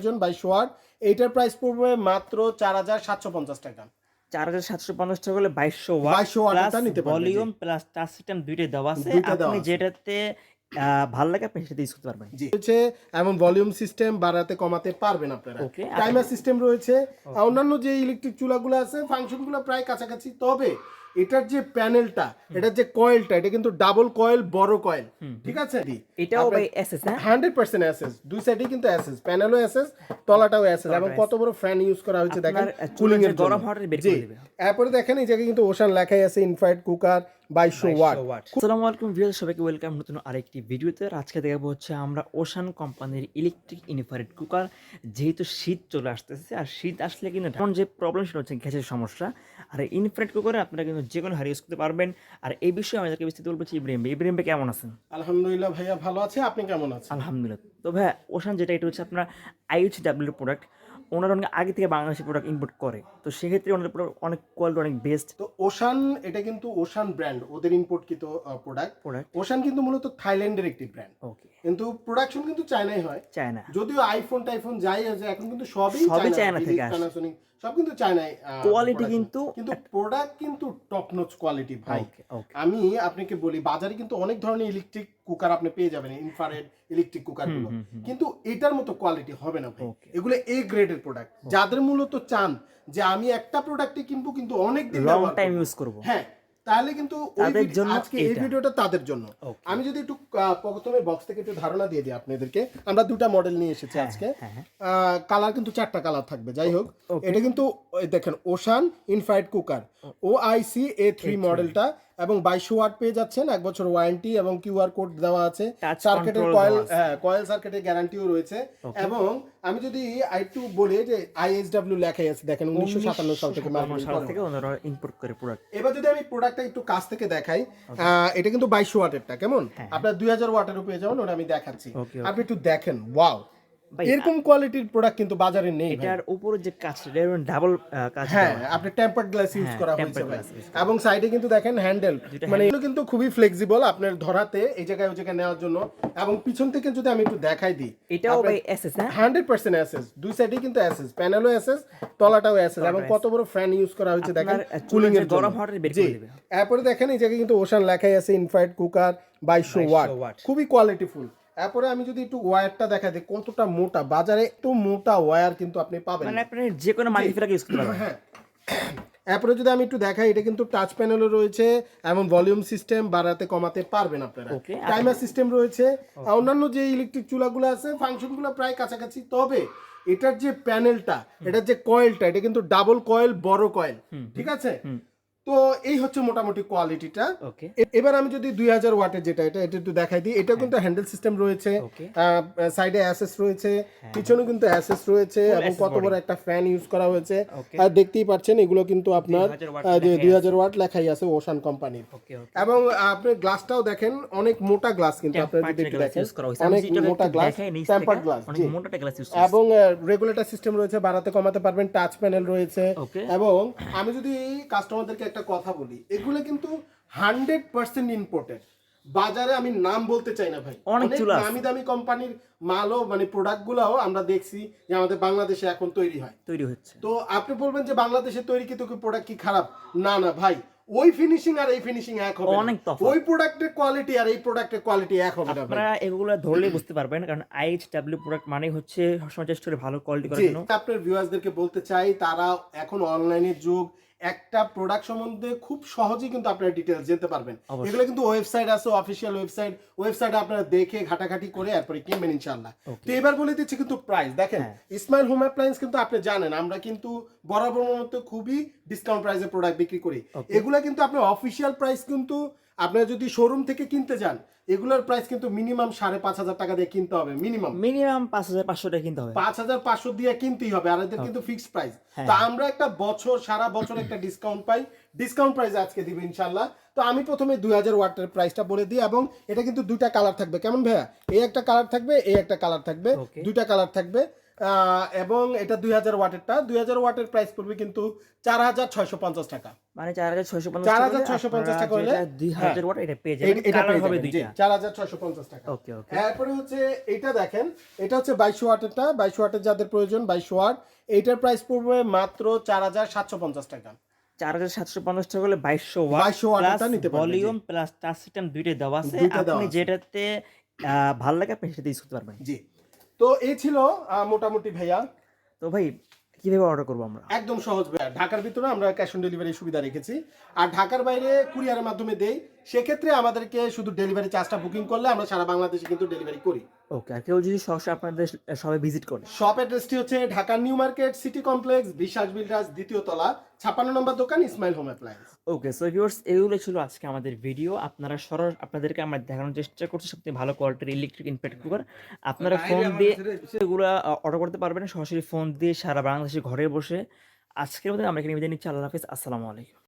22 watt, এইটার price পড়বে মাত্র 4750 টাকা। 4750 টাকা হলে 2200 ওয়াট 2200 ওয়াটেরটা নিতে পারবেন। ভলিউম প্লাস টাচ সিস্টেম দুইটাই দেওয়া আছে। দুইটা দেওয়া আপনি আছে। যেটাতে ভালো লাগে আপনি সেটা ইউজ করতে পারবেন। জি হচ্ছে এমন ভলিউম সিস্টেম বাড়াতে কমাতে পারবেন আপনারা। ওকে, টাইমার সিস্টেম রয়েছে। অন্যান্য যে ইলেকট্রিক চুলাগুলো আছে ফাংশনগুলো প্রায় কাছাকাছি, তবে এটার যে প্যানেলটা, এটার যে কয়েলটা, এটা কিন্তু ডাবল কয়েল, বড় কয়েল, ঠিক আছে? এটাও ভাই এসএস, হ্যাঁ 100% এসএস, দুই সাইডেই কিন্তু এসএস, প্যানেলও এসএস, তলাটাও এসএস, এবং কত বড় ফ্যান ইউজ করা হয়েছে দেখেন কুলিং এর জন্য। গরম হাওয়াটা বের করে দিবে। এরপরে দেখেন এই জায়গায় কিন্তু ওশান লেখাই আছে, ইনফ্রারেড কুকার 2200 ওয়াট। আসসালামু আলাইকুম ভিউয়ার্স, সবাইকে ওয়েলকাম নতুন আরেকটি ভিডিওতে। আজকে দেখাবো হচ্ছে আমরা ওশান কোম্পানির ইলেকট্রিক ইনফ্রারেড কুকার। যেহেতু শীত চলে আসতেছে, আর শীত আসলে কিন্তু এখন যে প্রবলেম সেটা হচ্ছে গ্যাসের সমস্যা। আর ইনফ্রারেড কুকারে আপনারা কিন্তু যে কোনো হারে ইউজ করতে পারবেন। আর এই বিষয়ে আমাদেরকে বিস্তারিত বলবো ইব্রাহিম ভাই। ইব্রাহিম ভাই কেমন আছেন? আলহামদুলিল্লাহ ভাইয়া ভালো আছে, আপনি কেমন আছেন? আলহামদুলিল্লাহ। তো ভাইয়া ওশান যেটা, এটা হচ্ছে আপনার IHW প্রোডাক্ট। ওনারা অনেক আগে থেকে বাংলাদেশি প্রোডাক্ট ইম্পোর্ট করে, তো সেক্ষেত্রে ওনাদের প্রোডাক্ট অনেক কোয়ালিটি অনেক বেস্ট। তো ওশান, এটা কিন্তু ওশান ব্র্যান্ড, ওদের ইম্পোর্টকৃত প্রোডাক্ট। ওশান কিন্তু মূলত থাইল্যান্ডের একটি ব্র্যান্ড, ওকে, কিন্তু প্রোডাকশন কিন্তু চায়নায় হয়। চায়না, যদিও আইফোন টাইফোন যাই আছে এখন কিন্তু সবই চায়না থেকে আসে। প্যানাসোনিক সব কিন্তু চায়নায়। কোয়ালিটি কিন্তু প্রোডাক্ট কিন্তু টপ নচ কোয়ালিটি ভাই। আমি আপনাকে বলি, বাজারে কিন্তু অনেক ধরনের ইলেকট্রিক কুকার আপনি পেয়ে যাবেন, ইনফ্রারেড ইলেকট্রিক কুকার গুলো, কিন্তু এটার মতো কোয়ালিটি হবে না ভাই। এগুলো এ গ্রেডের প্রোডাক্ট। যাদের মূলত চান যে আমি একটা প্রোডাক্টই কিনবো কিন্তু অনেক দিন লং টাইম ইউজ করব, হ্যাঁ, তাহলে কিন্তু আজকে এই ভিডিওটা তাদের জন্য। আমি যদি একটু প্রথমে বক্স থেকে একটু ধারণা দিয়ে দিই আপনাদেরকে, আমরা দুটো মডেল নিয়ে এসেছি আজকে। কালার কিন্তু 4টা কালার থাকবে। যাই হোক, এটা কিন্তু দেখেন ocean infrared cooker OIC A3 মডেলটা, এবং 2200 ওয়াট পেয়ে যাচ্ছেন, 1 বছর ওয়ারেন্টি এবং QR কোড দেওয়া আছে। সার্কিটের কয়েল সার্কিটের গ্যারান্টিও রয়েছে। এবং আমি যদি একটু বলি যে ISW লেখাই আছে দেখেন, 1957 সাল থেকে ওনারা ইম্পোর্ট করে প্রোডাক্ট। এবার যদি আমি প্রোডাক্টটা একটু কাছ থেকে দেখাই, এটা কিন্তু 2200 ওয়াটেরটা, কেমন আপনার 2000 ওয়াটেরও পেয়ে যাবেন, ওটা আমি দেখাচ্ছি, আপনি একটু দেখেন। ওয়াও, এরকম কোয়ালিটির প্রোডাক্ট কিন্তু বাজারে নেই। এটার উপরে যে কাজটা, এটা ডাবল কাজ, হ্যাঁ, আপনি টেম্পারড গ্লাস ইউজ করা হয়েছে ভাই। এবং সাইডে কিন্তু দেখেন হ্যান্ডেল, মানে এগুলো কিন্তু খুবই ফ্লেক্সিবল আপনার ধরাতে, এই জায়গায় ওই জায়গায় নেওয়ার জন্য। এবং পিছন থেকে যদি আমি একটু দেখাই দিই, এটাও ভাই এসএস, হ্যাঁ 100% এসএস, দুই সাইডেই কিন্তু এসএস, প্যানেলও এসএস, তলাটাও এসএস, এবং কত বড় ফ্যান ইউজ করা হয়েছে দেখেন কুলিং এর জন্য। গরম হাওয়াটা বের করে দিবে। এরপরে দেখেন এই জায়গায় কিন্তু ওশান লেখাই আছে, ইনফ্রারেড কুকার 2200 ওয়াট, খুবই কোয়ালিটিফুল। এরপরে আমি যদি একটু ওয়্যারটা দেখাই দিই কতটা মোটা, বাজারে এত মোটা ওয়্যার কিন্তু আপনি পাবেন মানে আপনি যে কোনো মাল্টিফিলার ইউজ করতে পারবেন। হ্যাঁ, এরপরে যদি আমি একটু দেখাই, এটা কিন্তু টাচ প্যানেলও রয়েছে, এবং ভলিউম সিস্টেম বাড়াতে কমাতে পারবেন আপনারা। টাইমার সিস্টেম রয়েছে। অন্যান্য যে ইলেকট্রিক চুলাগুলো আছে ফাংশনগুলো প্রায় কাছাকাছি, তবে এটার যে প্যানেলটা, এটার যে কয়েলটা, এটা কিন্তু ডাবল কয়েল, বড় কয়েল, ঠিক আছে? তো এই হচ্ছে মোটামুটি কোয়ালিটিটা। এবার আমি যদি 2000 ওয়াটের যেটা, এটা একটু দেখাই দিই, এটা কিন্তু হ্যান্ডেল সিস্টেম রয়েছে, সাইডে অ্যাসেস রয়েছে, পিছনে কিন্তু অ্যাসেস রয়েছে, এবং কত বড় একটা ফ্যান ইউজ করা হয়েছে। আর দেখতেই পাচ্ছেন এগুলো কিন্তু আপনার যে 2000 ওয়াট লেখাই আছে ওশান কোম্পানির। এবং আপনি গ্লাসটাও দেখেন, অনেক মোটা গ্লাস, কিন্তু আপনারা যদি একটু দেখেন অনেক মোটা গ্লাস, টেম্পারড গ্লাস, এবং রেগুলেটর সিস্টেম রয়েছে, বাড়াতে কমাতে পারবেন, টাচ প্যানেল রয়েছে। এবং আমি যদি কাস্টমারদেরকে একটা কথা বলি, এগুলো কিন্তু 100% ইম্পোর্টেড। বাজারে আমি নাম বলতে চাই না ভাই, অনেক নামি দামি কোম্পানির মালও, মানে প্রোডাক্ট গুলাও আমরা দেখছি যে আমাদের বাংলাদেশে এখন তৈরি হচ্ছে। তো আপনি বলবেন যে বাংলাদেশে তৈরিকৃত প্রোডাক্ট কি খারাপ? না না ভাই, ওই ফিনিশিং আর এই ফিনিশিং এক হবে না, ওই প্রোডাক্টের কোয়ালিটি আর এই প্রোডাক্টের কোয়ালিটি এক হবে না। আপনারা এগুলো ধরলে বুঝতে পারবেন, কারণ IHW প্রোডাক্ট মানে হচ্ছে সবসময় চেষ্টা করে ভালো কোয়ালিটি করার জন্য। আপনার ভিউয়ার্সদেরকে বলতে চাই, তারা এখন অনলাইনের যুগ, একটা প্রোডাক্ট সম্বন্ধে খুব সহজেই কিন্তু আপনারা ডিটেইলস জানতে পারবেন। এগুলো কিন্তু ওয়েবসাইট আছে, অফিশিয়াল ওয়েবসাইটে আপনারা দেখে ঘাটাঘাটি করে এরপরে কিনবেন ইনশাআল্লাহ। তো এবার বলে দিচ্ছি কিন্তু প্রাইস দেখেন, ইসমাইল হোম অ্যাপ্লায়েন্স কিন্তু আপনি জানেন আমরা কিন্তু বরাবর মতো খুবই ডিসকাউন্ট প্রাইসে প্রোডাক্ট বিক্রি করি। এগুলা কিন্তু আপনার অফিশিয়াল প্রাইস, কিন্তু আপনারা যদি শোরুম থেকে কিনতে যান, এগুলোর প্রাইস কিন্তু মিনিমাম 5500 টাকা দিয়ে কিনতে হবে, মিনিমাম 5500 টাকা কিনতে হবে, 5500 দিয়ে কিনতেই হবে, আর এদের কিন্তু ফিক্সড প্রাইস। তো আমরা একটা বছর, সারা বছর একটা ডিসকাউন্ট পাই, ডিসকাউন্ট প্রাইস আজকে দিব ইনশাআল্লাহ। তো আমি প্রথমে 2000 ওয়াটের প্রাইসটা বলে দিই, এবং এটা কিন্তু দুইটা কালার থাকবে। কেমন ভাইয়া? এই একটা কালার থাকবে, এই একটা কালার থাকবে, দুইটা কালার থাকবে। এবং এটা 2000 ওয়াটেরটা 2000 ওয়াটের প্রাইস পড়বে কিন্তু 4650 টাকা। মানে 4650 4650 টাকা হলে 2000 ওয়াট এটা পেয়ে যাবেন, এটা কালার পেয়ে হবে যাবেন, জি, দুইটা। 4650 টাকা। ওকে ওকে। এরপরে হচ্ছে এটা দেখেন, এটা হচ্ছে 22 ওয়াটেরটা, 22 ওয়াটের যাদের প্রয়োজন 22 ওয়াট, এইটার প্রাইস পড়বে মাত্র 4750 টাকা। 4750 টাকা হলে 2200 ওয়াট 2200 ওয়াটেরটা প্লাস নিতে পারবেন, ভলিউম প্লাস টাচ সিস্টেম দুইটাই দেওয়া আছে, দুইটা দেওয়া আপনি আছে। যেটাতে ভালো লাগে আপনি সেটাতে ইউজ করতে পারবেন। জি, তো এই ছিল মোটামুটি ভাইয়া। তো ভাই কিভাবে অর্ডার করবো আমরা? একদম সহজ ভাইয়া, ঢাকার ভিতরে আমরা ক্যাশ অন ডেলিভারি সুবিধা রেখেছি, আর ঢাকার বাইরে কুরিয়ারের মাধ্যমে দেই। সেক্ষেত্রে আমাদেরকে শুধু ডেলিভারি চার্জটা বুকিং করলে আমরা সারা বাংলাদেশে কিন্তু ডেলিভারি করি। ওকে, আর কেউ যদি সরাসরি আপনাদের সবাই ভিজিট করে? শপ অ্যাড্রেসটি হচ্ছে Dhaka new market city complex, বিশ্বাস বিল্ডার্স, দ্বিতীয় তলা, 56 নম্বর দোকান, ইসমাইল হোম অ্যাপ্লায়েন্স। ওকে, সো ভিউয়ার্স এগুলো ছিল আজকে আমাদের ভিডিও। আপনারা আপনাদেরকে আমরা দেখানোর চেষ্টা করছি সবথেকে ভালো কোয়ালিটির ইলেকট্রিক ইনভার্টার কুকার। আপনারা ফোন দিয়ে এগুলো অর্ডার করতে পারবেন, সরাসরি ফোন দিয়ে সারা বাংলাদেশে ঘরে বসে। আজকের মধ্যে আমরা এখানে বিদায় নিচ্ছি। আল্লাহ হাফিজ, আসসালামু আলাইকুম।